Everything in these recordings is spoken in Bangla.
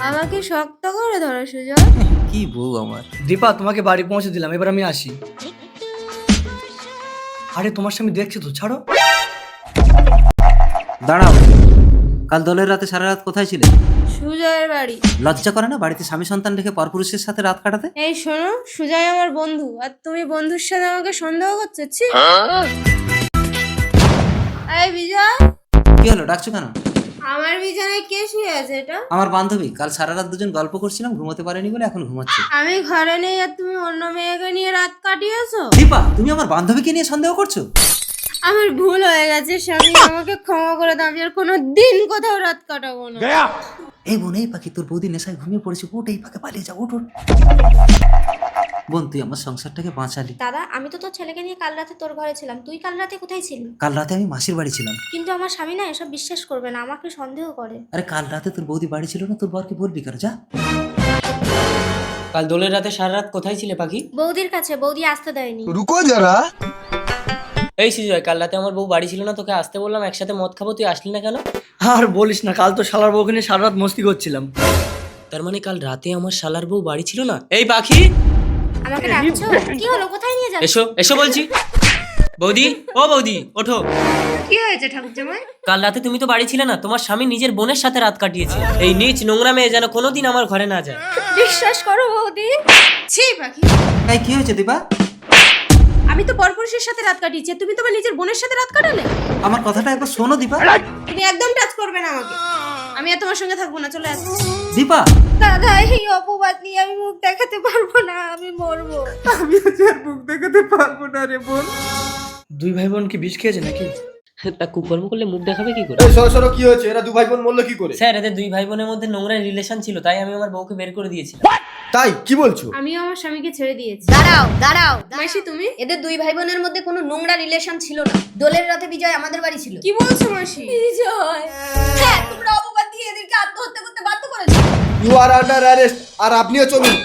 আমাকে শক্ত করে ধরো সুজয়। কি বউ আমার। দীপা তোমাকে বাড়ি পৌঁছে দিলাম, এবার আমি আসি। আরে তোমার স্বামী দেখছে তো, ছাড়ো। দাঁড়াও, কাল দোলের রাতে সারা রাত কোথায় ছিলে? সুজয়ের বাড়ি। লজ্জা করে না বাড়িতে স্বামী সন্তান রেখে পরপুরুষের সাথে রাত কাটাতে? এই শোনো, সুজয় আমার বন্ধু, আর তুমি বন্ধুর সাথে আমাকে সন্দেহ করছো? ছি। এই বিজয়, কি হলো, ডাকছো কেন? আমার বিছানায় কে শুয়ে আছে এটা? আমার বান্ধবী, কাল সারা রাত দুজন গল্প করছিলাম, ঘুমোতে পারেনি বলে এখন ঘুমাচ্ছে। আমি ঘরে নেই আর তুমি অন্য মেয়েকে নিয়ে রাত কাটিয়েছো? দীপা, তুমি আমার বান্ধবীকে নিয়ে সন্দেহ করছো? আমার ভুল হয়ে গেছে স্বামী, আমাকে ক্ষমা করে দাও, আমি আর কোনো দিন কোথাও রাত কাটাবো না। এই বোন, এই পাখি, তোর বৌদি নেশায় ঘুমিয়ে পড়েছে, ওঠ, এই পাখি পালিয়ে যা, ওঠ ওঠ। বোন, তুই আমার সংসারটাকে বাঁচালি। দাদা, আমি তো তোর ছেলেকে নিয়ে কাল রাতে তোর ঘরে ছিলাম, তুই কাল রাতে কোথায় ছিলি? কাল রাতে আমি মাসির বাড়ি ছিলাম। কিন্তু আমার স্বামী না এসব বিশ্বাস করবে না, আমাকে সন্দেহ করে। আরে কাল রাতে তোর বৌদি বাড়ি ছিল না, তোর বরকে বলবি কার, যা। কাল দোলের রাতে সারা রাত কোথায় ছিলে পাখি? বৌদির কাছে, বৌদি আসতে দেয়নি। रुको जरा। এই সুজয়, কাল রাতে আমার বউ বাড়ি ছিল না, তোকে আসতে বললাম একসাথে মদ খাবো, তুই আসলি না কেন? আর বলিস না, কাল তো শালার বউকে নিয়ে সারা রাত মস্তি করছিলাম। তার মানে কাল রাতে আমার শালার বউ বাড়ি ছিল না? এই পাখি, আমাকে ডাকছো? কি হলো, কোথায় নিয়ে যাচ্ছ? এসো এসো বলছি। বৌদি, ও বৌদি, ওঠো। কি হয়েছে ঠাকুর জামাই? কাল রাতে তুমি তো বাড়ি ছিলে না, তোমার স্বামী নিজের বোনের সাথে রাত কাটিয়েছে। এই নীচ নোংরা মেয়ে যেন কোনোদিন আমার ঘরে না যায়। বিশ্বাস করো বৌদি। ছি পাখি, এই কি হয়েছে দীপা? আমি তো পরপুরুষের সাথে রাত কাটিয়েছি, তুমি তোমার নিজের বোনের সাথে রাত কাটালে? আমার কথাটা একবার শোনো দীপা। তুমি একদম টাচ করবে না আমাকে, আমি আর তোমার সঙ্গে থাকবো না, চলে আসো। দীপা, দাদা, এই অপবাদ নিয়ে আমি মুখ দেখাতে পারবো না, আমি মরবো। দুই ভাই বোন কি বিষ খেয়েছে নাকি? তা কুকর্ম করলে মুখ দেখাবে কি করে? এই সরো সরো, কি হয়েছে? এরা দু ভাই বোন মরলো কি করে? স্যার, এদের দুই ভাই বোনের মধ্যে নোংরা রিলেশন ছিল, তাই আমি আমার বউকে বের করে দিয়েছি। তাই কি বলছো? আমিও আমার স্বামীকে ছেড়ে দিয়েছি। দাঁড়াও দাঁড়াও, মাসি তুমি? এদের দুই ভাই বোনের মধ্যে কোনো নোংরা রিলেশন ছিল না। দোলের রাতে বিজয় আমাদের বাড়ি ছিল। কি বলছো মাসি? বিজয়, হ্যাঁ, তোমরা অপবাদ দিয়ে এদেরকে আত্মহত্যা করতে বাধ্য করেছো। You are under arrest. আর আপনিও চলুন।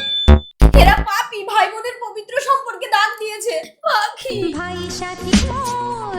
এরা পাপী, ভাই বোনের পবিত্র সম্পর্কে দাগ দিয়েছে। পাখি ভাই সাথী মোর